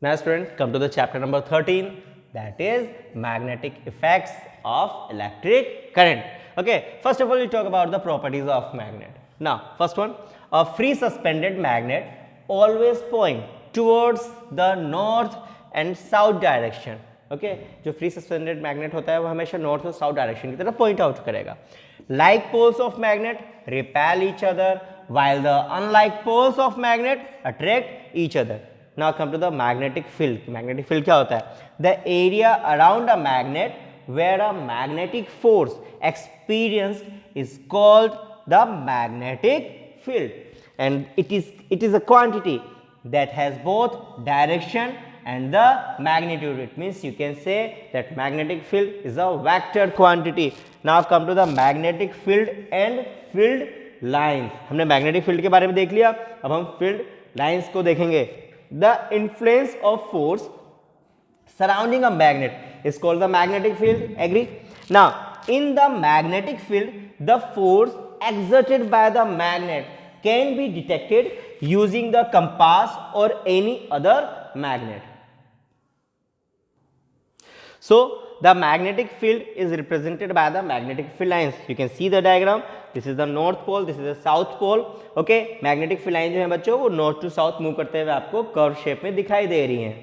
Now students, come to the chapter number 13, that is magnetic effects of electric current. Okay, first of all we talk about the properties of magnet. Now first one, a free suspended magnet always point towards the north and south direction. Okay, जो free suspended magnet होता है वो हमेशा north और south direction की तरफ point out करेगा. Like poles of magnet repel each other while the unlike poles of magnet attract each other. Now come to the magnetic field. Magnetic field क्या होता है? The area around a magnet where a magnetic force experienced is called the magnetic field, and it is a quantity that has both direction and the magnitude. It means you can say that magnetic field is a vector quantity. Now come to the magnetic field and field lines. हमने magnetic field के बारे में देख लिया, अब हम field lines को देखेंगे. The influence of force surrounding a magnet is called the magnetic field. Agree? Now in the magnetic field, the force exerted by the magnet can be detected using the compass or any other magnet. So the magnetic field is represented by the magnetic field lines. You can see the diagram. This is the north pole, this is the south pole. Okay, magnetic field line जो है बच्चों वो north to south move करते हुए आपको curve shape में दिखाई दे रही हैं.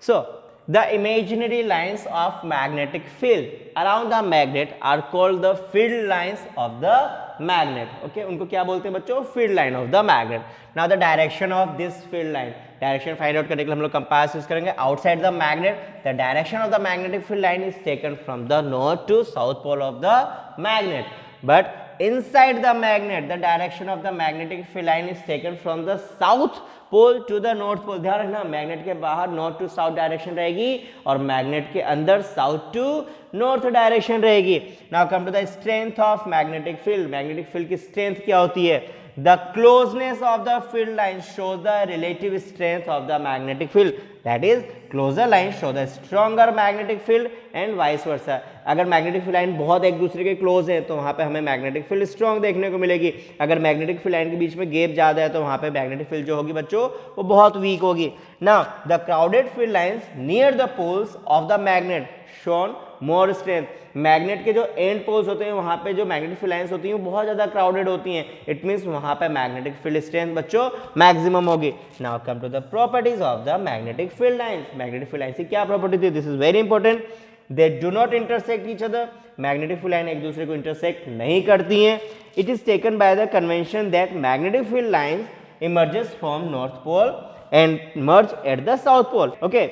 So the imaginary lines of magnetic field around the magnet are called the field lines of the magnet. Okay, उनको क्या बोलते हैं बच्चों? Field line of the magnet. Now the direction of this field line, direction find out करने के लिए हम लोग कंपास यूज करेंगे. Outside the magnet the direction of the magnetic field line is taken from the north to south pole of the magnet, but inside the magnet the direction of the magnetic field line is taken from the south pole to the north pole. ध्यान रखना, magnet के बाहर north to south direction रहेगी और magnet के अंदर south to north direction रहेगी. Now come to the strength of magnetic field. Magnetic field की स्ट्रेंथ क्या होती है? The closeness of the field line shows the relative strength of the magnetic field. That is, closer lines show the stronger magnetic field and vice versa. अगर magnetic field line बहुत एक दूसरे के close है तो वहाँ पे हमें मैग्नेटिक फील्ड स्ट्रॉन्ग देखने को मिलेगी. अगर मैग्नेटिक फील्ड लाइन के बीच में गैप ज़्यादा है तो वहाँ पे मैग्नेटिक फील्ड जो होगी बच्चों वो बहुत वीक होगी. Now the crowded field lines near the poles of the magnet shown more strength. Magnet के जो एंड पोल्स होते हैं वहाँ पे जो मैग्नेटिक फील्ड लाइंस होती हैं वो बहुत ज़्यादा क्राउडेड होती हैं. इट मीन्स वहाँ पे मैग्नेटिक फील्ड स्ट्रेंथ बच्चों मैक्सिमम होगी. Now come to the properties of the magnetic field lines. Magnetic field lines की क्या प्रॉपर्टी थी? This is very important. They do not intersect each other. Magnetic field line एक दूसरे को intersect नहीं करती हैं. It is taken by the convention that magnetic field lines emerges from north pole and merge at the south pole. Okay,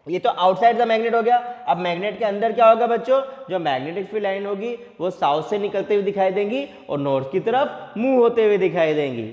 ये तो outside the magnet हो गया. अब मैग्नेट के अंदर क्या होगा बच्चों? जो मैग्नेटिक फील्ड लाइन होगी वो साउथ से निकलते हुए दिखाई देंगी और नॉर्थ की तरफ मूव होते हुए दिखाई देंगी.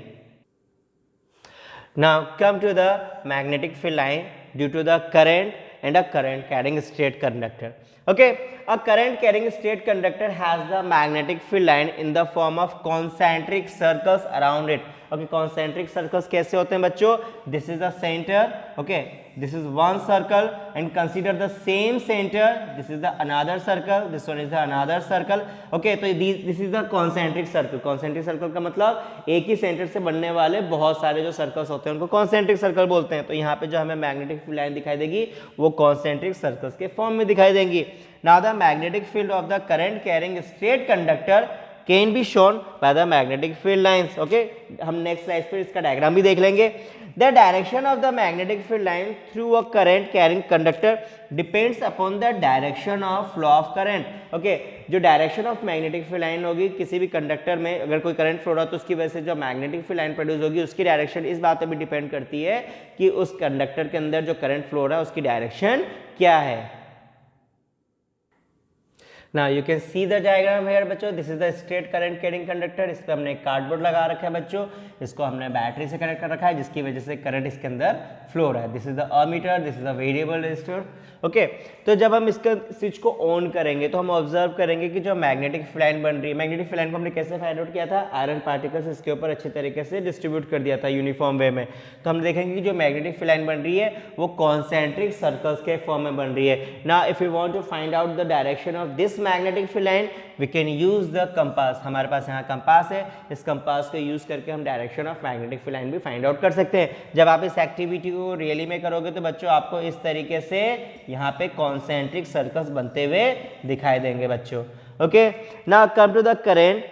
Now come to the magnetic field line due to the current and a current carrying straight conductor. Okay, a current carrying straight conductor has the magnetic field line in the form of concentric circles around it. Okay, concentric circles कैसे होते हैं बच्चों? This is the center. Okay, this is one circle and consider the same center. This is the another circle. This one is the another circle. Okay, तो this is the concentric circle. Concentric circle का मतलब एक ही centre से बनने वाले बहुत सारे जो सर्कल्स होते हैं उनको concentric circle बोलते हैं. तो यहाँ पे जो हमें मैग्नेटिक फील्ड लाइन दिखाई देगी वो concentric circles के फॉर्म में दिखाई देंगी. Now the magnetic field of the current carrying straight conductor can be shown by the magnetic field lines. Okay, हम next slide पे इसका डायग्राम भी देख लेंगे. The direction of the magnetic field line through a current carrying conductor depends upon the direction of flow of current. Okay, जो direction of magnetic field line होगी किसी भी कंडक्टर में अगर कोई करंट फ्लो रहा तो उसकी वजह से जो मैग्नेटिक फील्ड लाइन प्रोड्यूस होगी उसकी डायरेक्शन इस बात पे भी डिपेंड करती है कि उस कंडक्टर के अंदर जो करंट फ्लो रहा है उसकी डायरेक्शन क्या है. Now you can see the diagram here बच्चों. This is the straight current carrying conductor. इस पे हमने कार्डबोर्ड लगा रखा है बच्चों. इसको हमने बैटरी से कनेक्ट कर रखा है जिसकी वजह से करंट इसके अंदर फ्लो रहा है. This is the ammeter, this is the variable resistor. Okay, तो जब हम इसका स्विच को ऑन करेंगे तो हम ऑब्जर्व करेंगे कि जो मैग्नेटिक फील्ड लाइन बन रही है, मैग्नेटिक फील्ड लाइन को हमने कैसे फाइंड आउट किया था? आयरन पार्टिकल्स इसके ऊपर अच्छे तरीके से डिस्ट्रीब्यूट कर दिया था यूनिफॉर्म वे में. तो हम देखेंगे कि जो मैग्नेटिक फील्ड लाइन बन रही है वो कॉन्सेंट्रिक सर्कल्स के फॉर्म में बन रही है. Now if you want to find out the direction of this magnetic field line we can use the compass, हमारे पास यहाँ कंपास है, इस कंपास को यूज करके हम direction of magnetic field line भी फाइंड आउट कर सकते हैं। जब आप इस एक्टिविटी को रियली में करोगे तो बच्चों आपको इस तरीके से यहाँ पे कॉन्सेंट्रिक सर्कल्स बनते हुए दिखाई देंगे बच्चों। Okay, now come to the current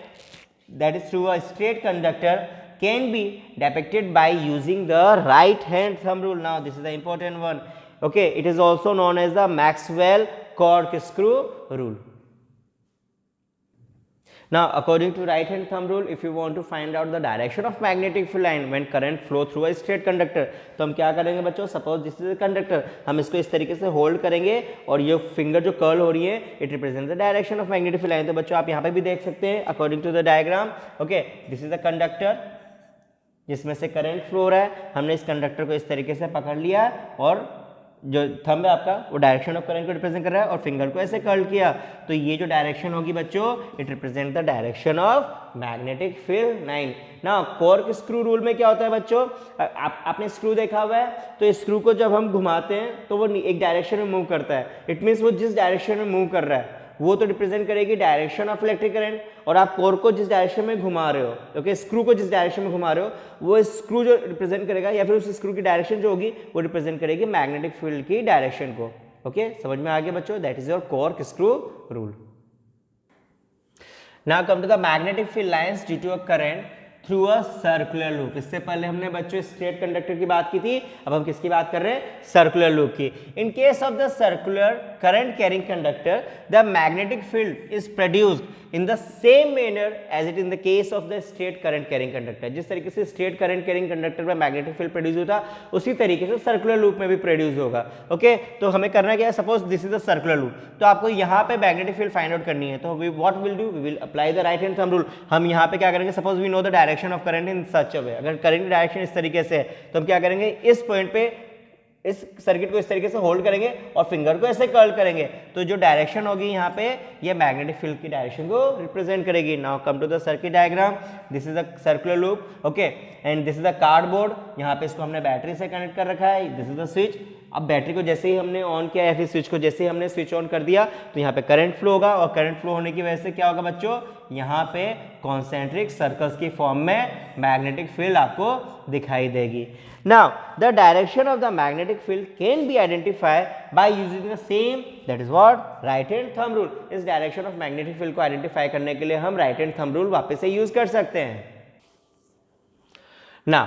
that is through a straight conductor can be depicted by using the right hand thumb rule. Now this is the important one. Okay, it is also known as the Maxwell corkscrew rule. Now according to right hand thumb rule, if you want to find out the direction of magnetic field line when current flow through a straight conductor, तो हम क्या करेंगे बच्चों, suppose this is a conductor, हम इसको इस तरीके से होल्ड करेंगे और ये फिंगर जो कर्ल हो रही है it represent the direction of magnetic field line. तो बच्चों आप यहाँ पे भी देख सकते हैं according to the diagram. Okay, this is the conductor जिसमें से करंट फ्लो हो रहा है, हमने इस कंडक्टर को इस तरीके से पकड़ लिया और जो थंब है आपका वो डायरेक्शन ऑफ करंट को रिप्रेजेंट कर रहा है और फिंगर को ऐसे कर्ल किया, तो ये जो डायरेक्शन होगी बच्चों it represent the direction of magnetic field line. ना कॉर्कस्क्रू रूल में क्या होता है बच्चों, आपने स्क्रू देखा हुआ है, तो स्क्रू को जब हम घुमाते हैं तो वो एक डायरेक्शन में मूव करता है, इट मीन्स वो जिस डायरेक्शन में मूव कर रहा है वो तो रिप्रेजेंट करेगी डायरेक्शन ऑफ इलेक्ट्रिक करंट, और आप कोर को जिस डायरेक्शन में घुमा रहे हो, ओके, स्क्रू को जिस डायरेक्शन में घुमा रहे हो वो स्क्रू जो रिप्रेजेंट करेगा या फिर उस स्क्रू की डायरेक्शन जो होगी वो रिप्रेजेंट करेगी मैग्नेटिक फील्ड की डायरेक्शन को। ओके, समझ में आ गया बच्चों, that is your corkscrew rule. Now come to the magnetic field lines due to a current through a circular loop. इससे पहले हमने बच्चों स्ट्रेट कंडक्टर की बात की थी, अब हम किसकी बात कर रहे हैं, सर्कुलर लूप की। In case of the circular current carrying conductor the magnetic field is produced in the same manner as it in the case of the straight current carrying conductor. जिस तरीके से स्ट्रेट करंट कैरिंग कंडक्टर में magnetic field produce होता उसी तरीके से circular loop में भी प्रोड्यूस होगा। ओके, तो हमें करना क्या है, suppose this is the circular loop, तो आपको यहाँ पे मैग्नेटिक फील्ड फाइंड आउट करनी है, तो we what will do, we will apply the right hand thumb rule. हम यहाँ पे क्या करेंगे, suppose we know the direction of current in such a way, अगर करंट की डायरेक्शन इस तरीके से है तो हम क्या करेंगे, इस पॉइंट पे इस सर्किट को इस तरीके से होल्ड करेंगे और फिंगर को ऐसे कर्ल करेंगे, तो जो डायरेक्शन होगी यहाँ पे ये मैग्नेटिक फील्ड की डायरेक्शन को रिप्रेजेंट करेगी। Now come to the circuit diagram, this is the circular loop, okay, and this is the cardboard, यहाँ पे इसको हमने बैटरी से कनेक्ट कर रखा है, दिस इज द स्विच। अब बैटरी को जैसे ही हमने ऑन किया या फिर स्विच को जैसे ही हमने स्विच ऑन कर दिया तो यहाँ पे करंट फ्लो होगा, और करंट फ्लो होने की वजह से क्या होगा बच्चों, यहाँ पे कॉन्सेंट्रिक सर्कल्स की फॉर्म में मैग्नेटिक फील्ड आपको दिखाई देगी। Now the direction of the magnetic field can be identified by using the same, that is what, right hand thumb rule। इस डायरेक्शन ऑफ मैग्नेटिक फील्ड को आइडेंटिफाई करने के लिए हम राइट हैंड थंब रूल वापस से यूज कर सकते हैं। Now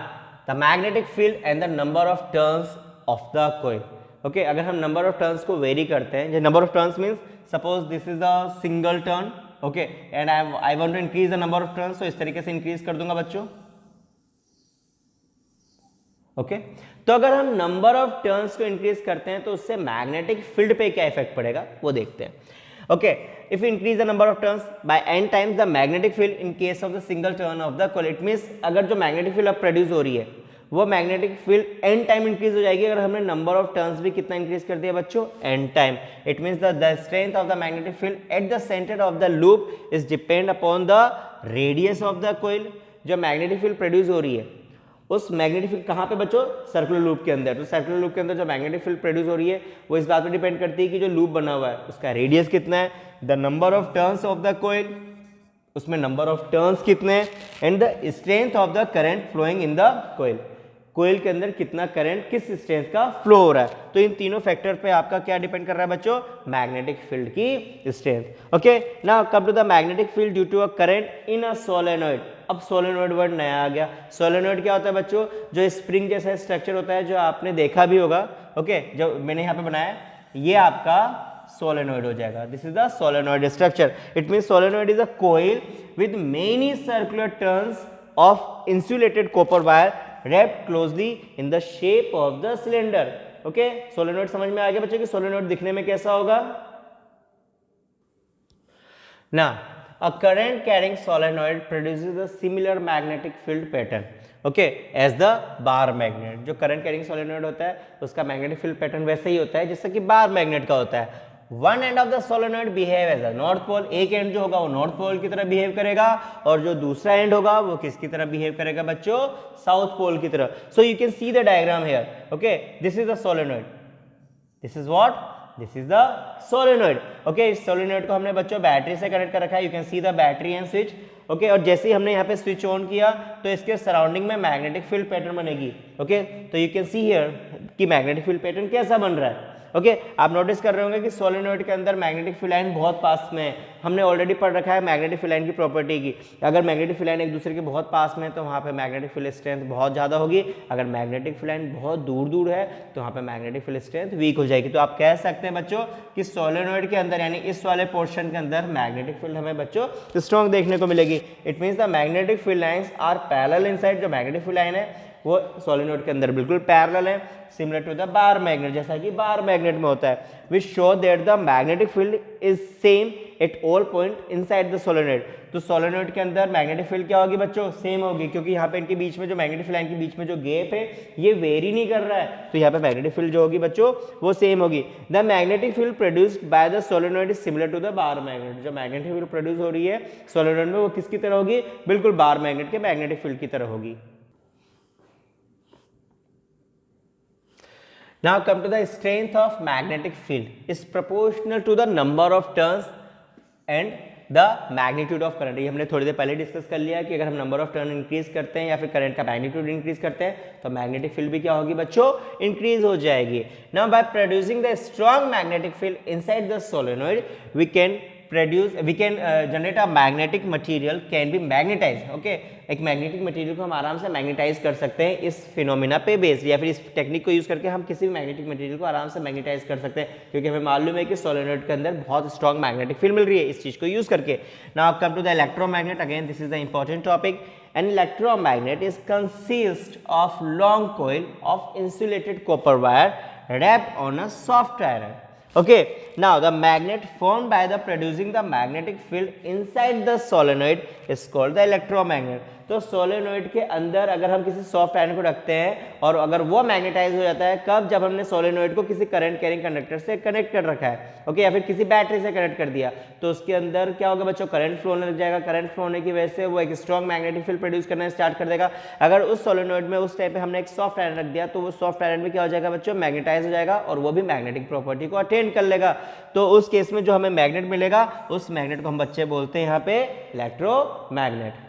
the magnetic field and the number of turns of the coil। Okay, अगर हम नंबर ऑफ टर्न्स को वेरी करते हैं, number of turns means suppose this is a single turn, okay, and I want to increase the number of turns, तो इस तरीके से increase कर दूंगा बच्चों। ओके, तो अगर हम नंबर ऑफ टर्न्स को इंक्रीज करते हैं तो उससे मैग्नेटिक फील्ड पे क्या इफेक्ट पड़ेगा वो देखते हैं। Okay, if you increase the number of turns by n times the magnetic field in case of the single turn of the coil, it means अगर जो मैग्नेटिक फील्ड अब प्रोड्यूस हो रही है वो magnetic field n time increase हो जाएगी अगर हमने नंबर ऑफ टर्न्स भी कितना इंक्रीज कर दिया बच्चों, n time. It means the strength of the magnetic field at the centre of the loop is depend upon the radius of the coil. जो मैग्नेटिक फील्ड प्रोड्यूस हो रही है उस मैग्नेटिक फील्ड कहाँ पे बच्चों, सर्कुलर लूप के अंदर, तो सर्कुलर लूप के अंदर जो मैग्नेटिक फील्ड प्रोड्यूस हो रही है वो इस बात पर डिपेंड करती है कि जो लूप बना हुआ है उसका रेडियस कितना है, the number of turns of the coil, उसमें नंबर ऑफ टर्न्स कितने हैं, and the strength of the current flowing in the coil, coil के अंदर कितना करंट किस स्ट्रेंथ का फ्लो हो रहा है। तो इन तीनों फैक्टर पे आपका क्या डिपेंड कर रहा है बच्चों, मैग्नेटिक फील्ड की strength. Okay, now come to the magnetic field due to a current in a solenoid. अब सोलेनॉइड वर्ड नया आ गया। सोलेनॉइड क्या होता है बच्चों, जो स्प्रिंग जैसा स्ट्रक्चर होता है जो आपने देखा भी होगा। ओके, जो मैंने यहाँ पे बनाया ये आपका सोलेनॉइड हो जाएगा। This is the solenoid structure. It means solenoid is a coil with many circular turns of insulated copper wire wrapped closely in the shape of the cylinder। okay, solenoid समझ में आ गया बच्चों कि solenoid दिखने में कैसा होगा। now a current carrying solenoid produces a similar magnetic field pattern okay as the bar magnet। जो current carrying solenoid होता है उसका magnetic field pattern वैसे ही होता है जैसा कि bar magnet का होता है। One end of the solenoid behave as a north pole. एक एंड जो होगा वो नॉर्थ पोल की तरह बिहेव करेगा और जो दूसरा एंड होगा वो किसकी तरह बिहेव करेगा बच्चों, साउथ पोल की तरह। So you can see the diagram here. Okay, this is the solenoid, this is what this is the solenoid. Okay, इस सोलेनोइड को हमने बच्चों बैटरी से कनेक्ट कर रखा है, you can see the battery and switch. Okay, और जैसे ही हमने यहाँ पे स्विच ऑन किया तो इसके सराउंडिंग में मैग्नेटिक फील्ड पैटर्न बनेगी। ओके, तो यू कैन सी हियर कि मैग्नेटिक फील्ड पैटर्न कैसा बन रहा है। ओके, आप नोटिस कर रहे होंगे कि सोलेनोइड के अंदर मैग्नेटिक फील्ड लाइन बहुत पास में है। हमने ऑलरेडी पढ़ रखा है मैग्नेटिक फील्ड लाइन की प्रॉपर्टी की, अगर मैग्नेटिक फील्ड लाइन एक दूसरे के बहुत पास में है तो वहाँ पे मैग्नेटिक फील्ड स्ट्रेंथ बहुत ज़्यादा होगी, अगर मैग्नेटिक फील्ड लाइन बहुत दूर दूर है तो वहाँ पे मैग्नेटिक फील्ड स्ट्रेंथ वीक हो जाएगी। तो आप कह सकते हैं बच्चों कि सोलेनोइड के अंदर यानी इस वाले पोर्शन के अंदर मैग्नेटिक फील्ड हमें बच्चों स्ट्रॉन्ग देखने को मिलेगी। It means the magnetic field lines are parallel inside, जो मैग्नेटिक फील्ड लाइन है वो सोलेनोइड के अंदर बिल्कुल पैरेलल है, similar to the bar magnet, जैसा कि बार मैग्नेट में होता है। We show that the magnetic field is same at all point inside the solenoid. तो सोलेनोइड के अंदर मैग्नेटिक फील्ड क्या होगी बच्चों, सेम होगी, क्योंकि यहाँ पे इनके बीच में जो मैग्नेटिक फील्ड लाइन के बीच में जो गैप है ये वेरी नहीं कर रहा है, तो यहाँ पे मैग्नेटिक फील्ड जो होगी बच्चों वो सेम होगी। The magnetic field produced by the solenoid is similar to the bar magnet. जो मैग्नेटिक फील्ड प्रोड्यूस हो रही है सोलेनोइड में वो किसकी तरह होगी, बिल्कुल बार मैग्नेट के मैग्नेटिक फील्ड की तरह होगी। Now come to the strength of magnetic field is proportional to the number of turns and the magnitude of current। ये हमने थोड़ी देर पहले डिस्कस कर लिया कि अगर हम नंबर ऑफ टर्न इंक्रीज करते हैं या फिर करंट का मैग्नीट्यूड इंक्रीज करते हैं तो मैग्नेटिक फील्ड भी क्या होगी बच्चों, इंक्रीज हो जाएगी। Now by producing the strong magnetic field inside the solenoid we can generate a magnetic material can be magnetized। Okay, एक मैग्नेटिक मटेरियल को हम आराम से मैग्नेटाइज कर सकते हैं इस फिनोमिना पे बेस्ड, या फिर इस टेक्निक को यूज करके हम किसी भी मैग्नेटिक मटेरियल को आराम से मैग्नेटाइज कर सकते हैं, क्योंकि हमें मालूम है कि सोलेनोइड के अंदर बहुत स्ट्रॉन्ग मैग्नेटिक फील्ड मिल रही है इस चीज को यूज करके। Now come to the electromagnet, again this is the important topic. An electromagnet is consist of long coil of insulated copper wire wrapped on a soft iron। Okay, now the magnet formed by the producing the magnetic field inside the solenoid is called the electromagnet। तो solenoid के अंदर अगर हम किसी soft iron को रखते हैं और अगर वो मैग्नेटाइज हो जाता है, कब, जब हमने सोलेनोइड को किसी करंट कैरिंग कंडक्टर से कनेक्ट कर रखा है। ओके, या फिर किसी बैटरी से कनेक्ट कर दिया तो उसके अंदर क्या होगा बच्चों, करंट फ्लो होने लग जाएगा। करंट फ्लो होने की वजह से वो एक स्ट्रॉन्ग मैग्नेटिक फील्ड प्रोड्यूस करना स्टार्ट कर देगा। अगर उस सोलेनोइड में उस टाइम पे हमने एक सॉफ्ट आयरन रख दिया तो वो सॉफ्ट आयरन में क्या हो जाएगा बच्चों, मैग्नेटाइज हो जाएगा और वो भी मैग्नेटिक प्रॉपर्टी को अटेन कर लेगा। तो उस केस में जो हमें मैग्नेट मिलेगा उस मैग्नेट को हम बच्चे बोलते हैं यहाँ पे electromagnet.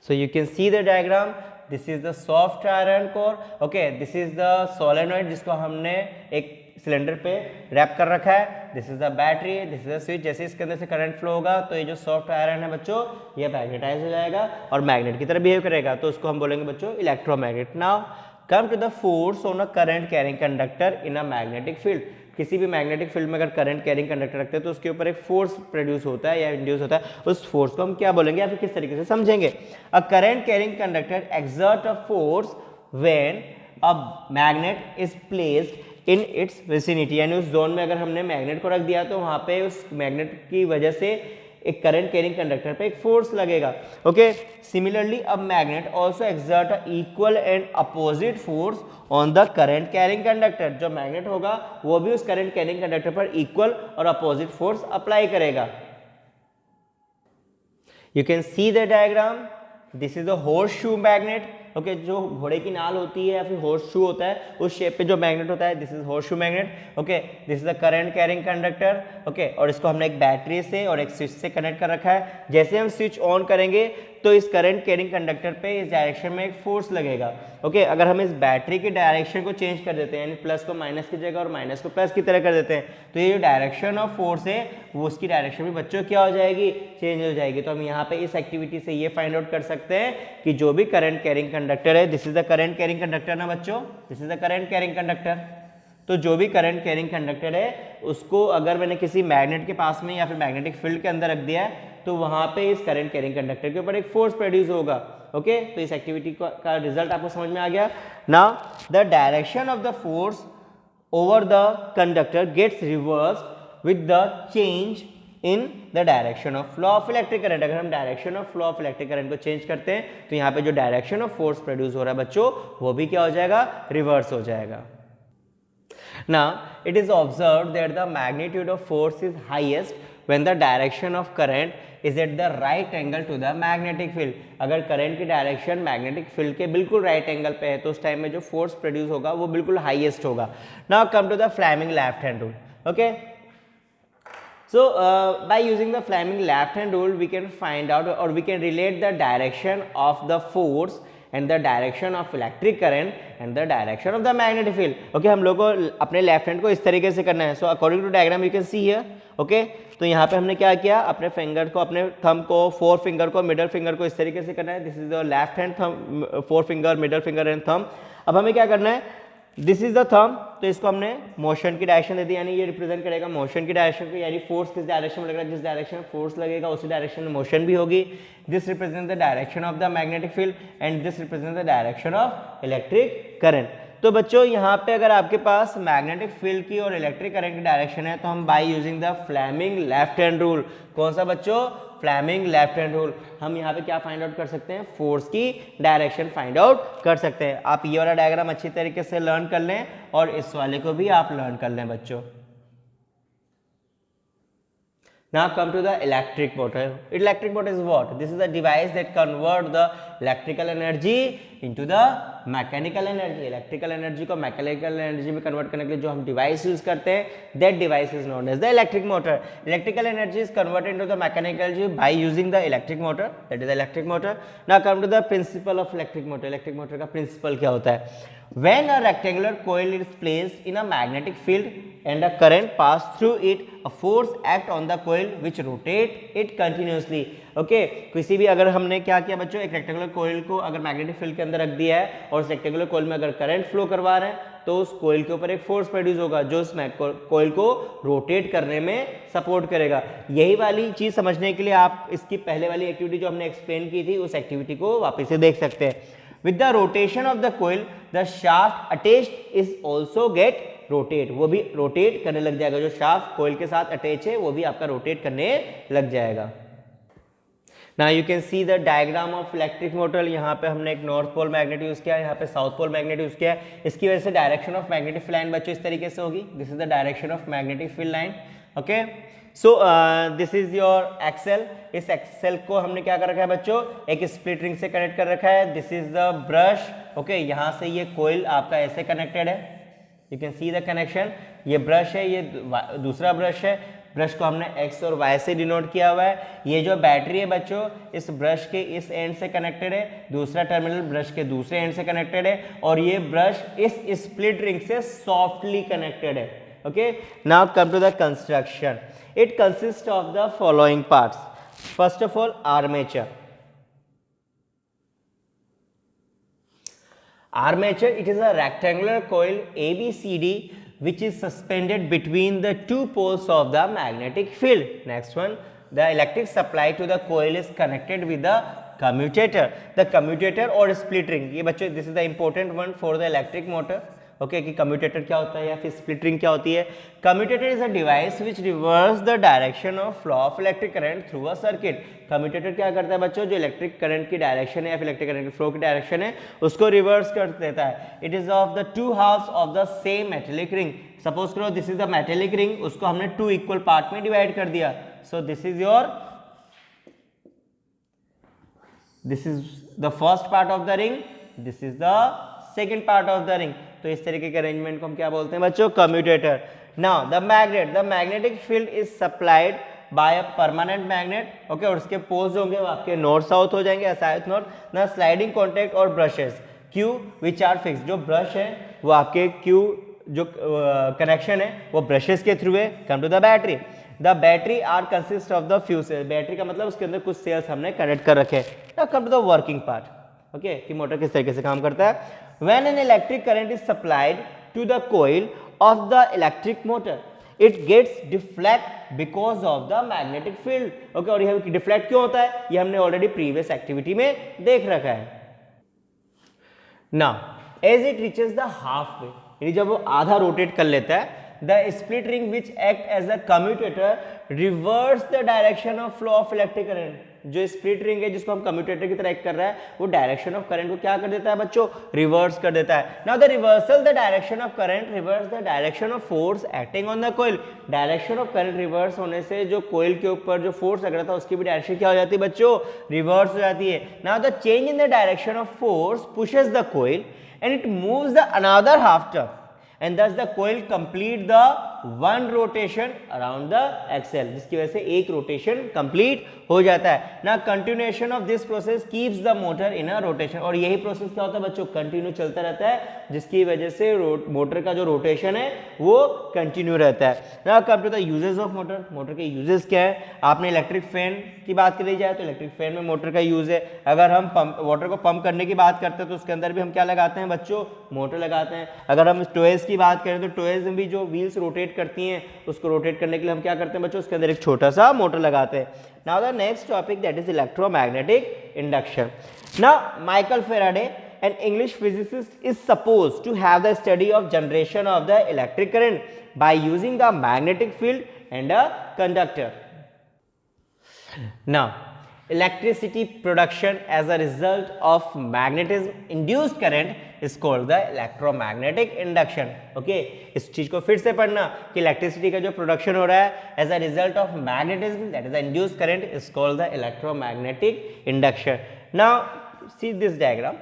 So you can see the diagram, this is the soft iron core, okay, this is the solenoid जिसको हमने एक सिलेंडर पे रैप कर रखा है, this is the battery, this is the switch. जैसे इसके अंदर से करंट फ्लो होगा तो ये जो सॉफ्ट आयरन है बच्चों ये मैग्नेटाइज हो जाएगा और मैग्नेट की तरह बिहेव करेगा, तो उसको हम बोलेंगे बच्चों electromagnet. Now come to the force on a current carrying conductor in a magnetic field. किसी भी मैग्नेटिक फील्ड में अगर करंट कैरिंग कंडक्टर रखते हैं तो उसके ऊपर एक फोर्स प्रोड्यूस होता है या इंड्यूस होता है, उस फोर्स को हम क्या बोलेंगे या फिर किस तरीके से समझेंगे। अ current carrying conductor exert a force when a magnet is placed in its vicinity, यानी उस जोन में अगर हमने मैग्नेट को रख दिया तो वहां पे उस मैग्नेट की वजह से एक करंट कैरिंग कंडक्टर पे एक फोर्स लगेगा। Okay, similarly a magnet also exert a equal and opposite force on the current carrying conductor. जो मैग्नेट होगा वो भी उस करंट कैरिंग कंडक्टर पर इक्वल और अपोजिट फोर्स अप्लाई करेगा। You can see the diagram, this is the horse shoe magnet. Okay, जो घोड़े की नाल होती है या फिर हॉर्स शू होता है उस शेप पे जो मैग्नेट होता है, this is horse shoe magnet. Okay, this is the current carrying conductor. Okay, और इसको हमने एक बैटरी से और एक स्विच से कनेक्ट कर रखा है। जैसे हम स्विच ऑन करेंगे तो इस करंट कैरिंग कंडक्टर पे इस डायरेक्शन में एक फोर्स लगेगा। ओके, अगर हम इस बैटरी के डायरेक्शन को चेंज कर देते हैं, यानी प्लस को माइनस की जगह और माइनस को प्लस की तरह कर देते हैं, तो ये जो डायरेक्शन ऑफ फोर्स है वो उसकी डायरेक्शन भी बच्चों क्या हो जाएगी, चेंज हो जाएगी। तो हम यहाँ पे इस एक्टिविटी से ये फाइंड आउट कर सकते हैं कि जो भी करंट कैरिंग कंडक्टर है, this is the current carrying conductor ना बच्चों, this is the current carrying conductor. तो जो भी करंट कैरिंग कंडक्टर है उसको अगर मैंने किसी मैग्नेट के पास में या फिर मैग्नेटिक फील्ड के अंदर रख दिया है तो वहां पे इस करंट कैरिंग कंडक्टर के ऊपर एक फोर्स प्रोड्यूस होगा। ओके, तो इस एक्टिविटी का रिजल्ट आपको समझ में आ गया। Now the direction of the force over the conductor gets reversed with the change in the direction of flow of electric current. अगर हम direction of flow of electric current को चेंज करते हैं तो यहाँ पे जो डायरेक्शन ऑफ फोर्स प्रोड्यूस हो रहा है बच्चों वो भी क्या हो जाएगा, रिवर्स हो जाएगा। Now it is observed that the magnitude of force is highest when the direction of current is at the right angle to the magnetic field. अगर करंट की डायरेक्शन मैग्नेटिक फील्ड के बिल्कुल राइट एंगल पे है तो उस time में जो फोर्स प्रोड्यूस होगा वो बिल्कुल हाईएस्ट होगा। Now come to the Fleming left hand rule. Okay, so by using the Fleming left hand rule we can find out or we can relate the direction of the force and the direction of electric current and the direction of the magnetic field. Okay, हम लोग को अपने left hand को इस तरीके से करना है। So according to diagram you can see here. Okay, तो यहाँ पे हमने क्या किया, अपने फिंगर को, अपने थंब को, फोर फिंगर को, मिडल फिंगर को इस तरीके से करना है। This is the left hand thumb, four finger, middle finger and thumb. अब हमें क्या करना है, दिस इज द थंब, तो इसको हमने मोशन की डायरेक्शन दे दी, यानी ये रिप्रेजेंट करेगा मोशन की डायरेक्शन को, यानी फोर्स किस डायरेक्शन में लग रहा है, जिस डायरेक्शन में फोर्स लगेगा उसी डायरेक्शन में मोशन भी होगी। This represent the direction of the magnetic field and this represent the direction of electric current. तो बच्चों यहाँ पे अगर आपके पास मैग्नेटिक फील्ड की और इलेक्ट्रिक करंट की डायरेक्शन है तो हम by using the Fleming left hand rule, कौन सा बच्चों, फ्लेमिंग लेफ्ट हैंड रूल, हम यहाँ पे क्या फाइंड आउट कर सकते हैं, फोर्स की डायरेक्शन फाइंड आउट कर सकते हैं। आप ये वाला डायग्राम अच्छी तरीके से लर्न कर लें और इस वाले को भी आप लर्न कर लें बच्चों। Now come to the electric motor. Electric motor is what? This is a device that convert the electrical energy into the mechanical energy. Electrical energy को mechanical energy में convert करने के लिए जो हम device use करते हैं, that device is known as the electric motor. Electrical energy is converted into the mechanical energy by using the electric motor. That is the electric motor. Now come to the principle of electric motor. Electric motor का principle क्या होता है? When a rectangular coil is placed in a magnetic field and a current pass through it, a force act on the coil which rotate it continuously. Okay, किसी भी अगर हमने क्या किया बच्चों, एक रेक्टेंगुलर कोयल को अगर मैग्नेटिक फील्ड के अंदर रख दिया है और उस रेक्टेंगुलर कोयल में अगर करंट फ्लो करवा रहे हैं तो उस कोयल के ऊपर एक फोर्स प्रोड्यूस होगा जो उस कोयल को रोटेट करने में सपोर्ट करेगा। यही वाली चीज समझने के लिए आप इसकी पहले वाली एक्टिविटी जो हमने एक्सप्लेन की थी उस एक्टिविटी को वापस से देख सकते हैं। With the rotation of the coil, the shaft attached is also get rotate. वो भी रोटेट करने लग जाएगा, जो शाफ्ट कोयल के साथ अटैच है वो भी आपका रोटेट करने लग जाएगा। Now you can see the diagram of electric motor. यहाँ पे हमने एक नॉर्थ पोल मैग्नेट यूज किया है, यहाँ पे साउथ पोल मैग्नेट यूज किया है। इसकी वजह से direction of magnetic field line बच्चों इस तरीके से होगी। This is the direction of magnetic field line. Okay, so this is your axle. इस एक्सेल को हमने क्या कर रखा है बच्चों, एक स्प्लिट रिंग से कनेक्ट कर रखा है। This is the brush. Okay, यहाँ से ये कोयल आपका ऐसे कनेक्टेड है, you can see the connection. ये ब्रश है, ये दूसरा ब्रश है। ब्रश को हमने एक्स और वाई से डिनोट किया हुआ है। ये जो बैटरी है बच्चों इस ब्रश के इस एंड से कनेक्टेड है, दूसरा टर्मिनल ब्रश के दूसरे एंड से कनेक्टेड है और ये ब्रश इस स्प्लिट रिंग से सॉफ्टली कनेक्टेड है। Okay, now come to the construction. It consists of the following parts. First of all, armature. Armature, it is a rectangular coil ABCD which is suspended between the two poles of the magnetic field. Next one, the electric supply to the coil is connected with the commutator. The commutator or split ring. ये बच्चों, this is the important one for the electric motor. Okay, कि commutator क्या होता है या फिर split ring क्या होती है। Commutator is a device which reverse the direction of flow of electric current through a circuit. Commutator क्या करता है बच्चों, जो इलेक्ट्रिक करंट की डायरेक्शन है या फिर इलेक्ट्रिक करंट की फ्लो की डायरेक्शन है उसको रिवर्स कर देता है। It is of the two halves of the same metallic ring. Suppose करो this is the metallic ring, उसको हमने टू इक्वल पार्ट में डिवाइड कर दिया। So this is your, this is the first part of the ring, this is the second part of the ring. तो इस तरीके के अरेंजमेंट को हम क्या बोलते हैं बच्चों, commutator. Now the magnetic field is supplied by a permanent magnet. Okay, और उसके पोल्स होंगे वो आपके नॉर्थ साउथ हो जाएंगे, साउथ नॉर्थ। ना स्लाइडिंग कॉन्टैक्ट और ब्रशेस क्यू विच आर फिक्स। जो ब्रश है वो आपके क्यू जो कनेक्शन है वो ब्रशेस के थ्रू है। Come to the battery. The battery are consist of the few cells. Battery का मतलब उसके अंदर कुछ सेल्स हमने कनेक्ट कर रखे हैं। Now come to the working part. Okay, कि मोटर किस तरीके से काम करता है। When an electric current is supplied to the coil of the electric motor, it gets deflect because of the magnetic field. Okay, और यह डिफ्लेक्ट क्यों होता है ये हमने ऑलरेडी प्रीवियस एक्टिविटी में देख रखा है। Now, as it reaches the halfway, यानी जब वो आधा रोटेट कर लेता है the split ring which act as a commutator reverse the direction of flow of electric current. जो स्प्लिट रिंग है जिसको हम कम्यूटेटर की तरह एक्ट कर रहा है वो डायरेक्शन ऑफ करंट को क्या कर देता है बच्चों, रिवर्स कर देता है। Now the reversal the direction of current reverse the direction of force acting on the coil. Direction of current reverse होने से जो कोइल के ऊपर जो फोर्स लग रहा था उसकी भी डायरेक्शन क्या हो जाती है बच्चों, रिवर्स हो जाती है। Now the change in the direction of force pushes the coil and it moves the another half turn and thus the coil complete the one rotation around the axle, जिसकी वजह से एक रोटेशन कंप्लीट हो जाता है ना। Continuation of this process keeps the motor in a rotation, और यही प्रोसेस क्या होता है बच्चों, कंटिन्यू चलता रहता है, जिसकी वजह से मोटर का जो रोटेशन है वो कंटिन्यू रहता है। Now come to the uses of motor, motor के यूजेस क्या है। आपने इलेक्ट्रिक फैन की बात करी जाए तो इलेक्ट्रिक फैन में मोटर का यूज है। अगर हम पंप वाटर को पंप करने की बात करते हैं तो उसके अंदर भी हम क्या लगाते हैं बच्चों, मोटर लगाते हैं। अगर हम टॉयज की बात करें तो टॉयज में भी जो व्हील्स रोटेट करती हैं उसको रोटेट करने के लिए हम क्या करते हैं बच्चों, उसके अंदर एक छोटा सा मोटर लगाते हैं। Now the next topic that is electromagnetic induction. Now Michael Faraday, an English physicist, is supposed to have the study of generation of the electric current by using the magnetic field and a conductor. Now, electricity production as a result of magnetism induced current is called the electromagnetic induction. Okay, इस चीज को फिर से पढ़ना कि electricity का जो production हो रहा है as a result of magnetism that is the induced current is called the electromagnetic induction. Now see this diagram.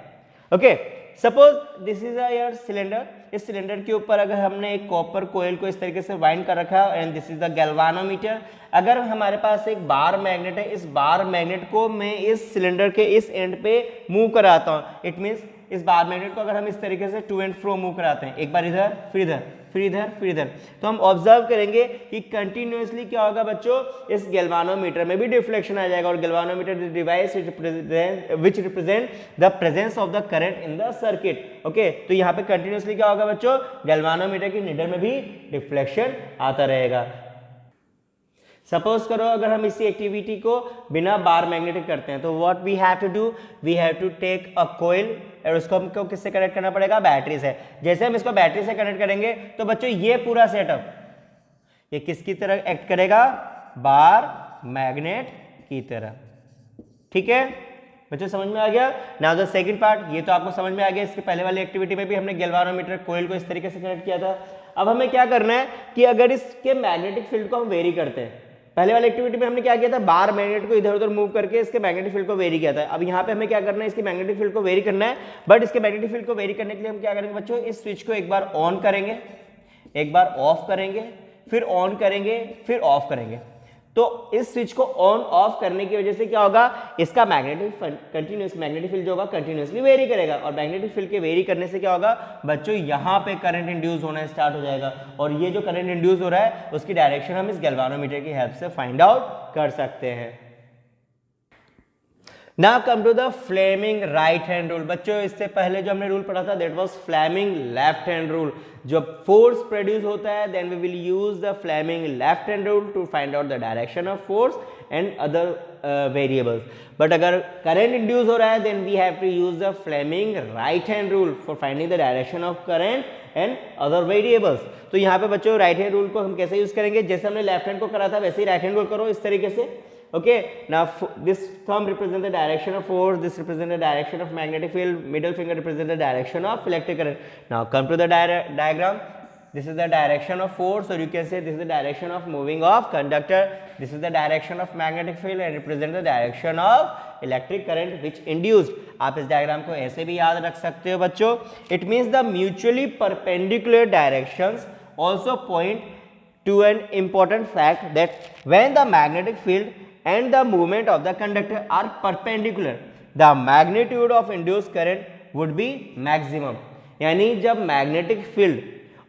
Okay, suppose this is a your cylinder. इस सिलेंडर के ऊपर अगर हमने एक कॉपर कोयल को इस तरीके से वाइंड कर रखा है and this is the galvanometer. अगर हमारे पास एक बार मैग्नेट है, इस बार मैग्नेट को मैं इस सिलेंडर के इस एंड पे मूव कराता हूँ, इट मीन्स इस बार मैग्नेट को अगर हम इस तरीके से टू एंड फ्रो मूव कराते हैं, एक बार इधर फिर इधर फिर इधर फिर इधर, तो हम ऑब्जर्व करेंगे कि कंटिन्यूअसली क्या होगा बच्चों, इस गैल्वानोमीटर में भी डिफ्लेक्शन आ जाएगा। और galvanometer device which represent the presence of the current in the circuit. Okay, तो यहाँ पे कंटिन्यूअसली क्या होगा बच्चों, गैल्वानोमीटर की नीडल में भी डिफ्लेक्शन आता रहेगा। सपोज करो अगर हम इसी एक्टिविटी को बिना बार मैग्नेटिक करते हैं तो what we have to do, we have to take a coil और उसको हमको किससे कनेक्ट करना पड़ेगा, बैटरी से। जैसे हम इसको बैटरी से कनेक्ट करेंगे तो बच्चों ये पूरा सेटअप ये किसकी तरह एक्ट करेगा, बार मैग्नेट की तरह। ठीक है बच्चों, समझ में आ गया। नाउ द सेकंड पार्ट, ये तो आपको समझ में आ गया। इसके पहले वाली एक्टिविटी में भी हमने गैल्वानोमीटर कोइल को इस तरीके से कनेक्ट किया था। अब हमें क्या करना है कि अगर इसके मैग्नेटिक फील्ड को हम वेरी करते हैं, पहले वाली एक्टिविटी में हमने क्या किया था, बार मैग्नेट को इधर उधर मूव करके इसके मैग्नेटिक फील्ड को वेरी किया था। अब यहाँ पे हमें क्या करना है, इसकी मैग्नेटिक फील्ड को वेरी करना है। बट इसके मैग्नेटिक फील्ड को वेरी करने के लिए हम क्या करेंगे बच्चों, इस स्विच को एक बार ऑन करेंगे, एक बार ऑफ करेंगे, फिर ऑन करेंगे, फिर ऑफ करेंगे। तो इस स्विच को ऑन ऑफ करने की वजह से क्या होगा, इसका मैग्नेटिक फील्ड जो होगा कंटिन्यूअसली वेरी करेगा। और मैग्नेटिक फील्ड के वेरी करने से क्या होगा बच्चों, यहाँ पे करंट इंड्यूस होना स्टार्ट हो जाएगा। और ये जो करंट इंड्यूस हो रहा है उसकी डायरेक्शन हम इस गैल्वानोमीटर की हेल्प से फाइंड आउट कर सकते हैं। Now come to the Fleming right hand rule. बच्चों इससे पहले जो हमने रूल पढ़ा था that was Fleming left hand rule. जब फोर्स प्रोड्यूस होता है then we will use the Fleming left hand rule to find out the direction of force and other variables. But अगर करंट इंड्यूस हो रहा है then we have to use the Fleming right hand rule for finding the direction of current and other variables. तो यहाँ पे बच्चों right hand rule को हम कैसे यूज करेंगे, जैसे हमने लेफ्ट हैंड को करा था वैसे ही राइट हैंड रूल करो इस तरीके से। Okay, now this thumb represents the direction of force, this represents the direction of magnetic field, middle finger represents the direction of electric current. Now come to the diagram. This is the direction of force, or you can say this is the direction of moving of conductor. This is the direction of magnetic field and represents the direction of electric current which induced. आप इस diagram को ऐसे भी याद रख सकते हो बच्चों। It means the mutually perpendicular directions also point to an important fact that when the magnetic field and the movement of the conductor are perpendicular, the magnitude of induced current would be maximum. यानी जब magnetic field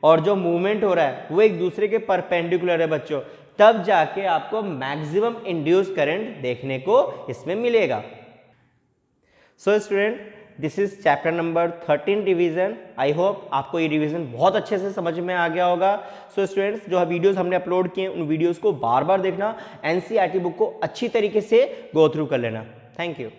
और जो movement हो रहा है वो एक दूसरे के परपेंडिकुलर है बच्चों, तब जाके आपको मैक्सिमम इंड्यूस करंट देखने को इसमें मिलेगा। So student this is chapter number 13 revision. I hope आपको ये रिवीजन बहुत अच्छे से समझ में आ गया होगा। सो स्टूडेंट्स जो वीडियोस हमने अपलोड किए उन वीडियोस को बार बार देखना, एनसीईआरटी बुक को अच्छी तरीके से गो थ्रू कर लेना। Thank you.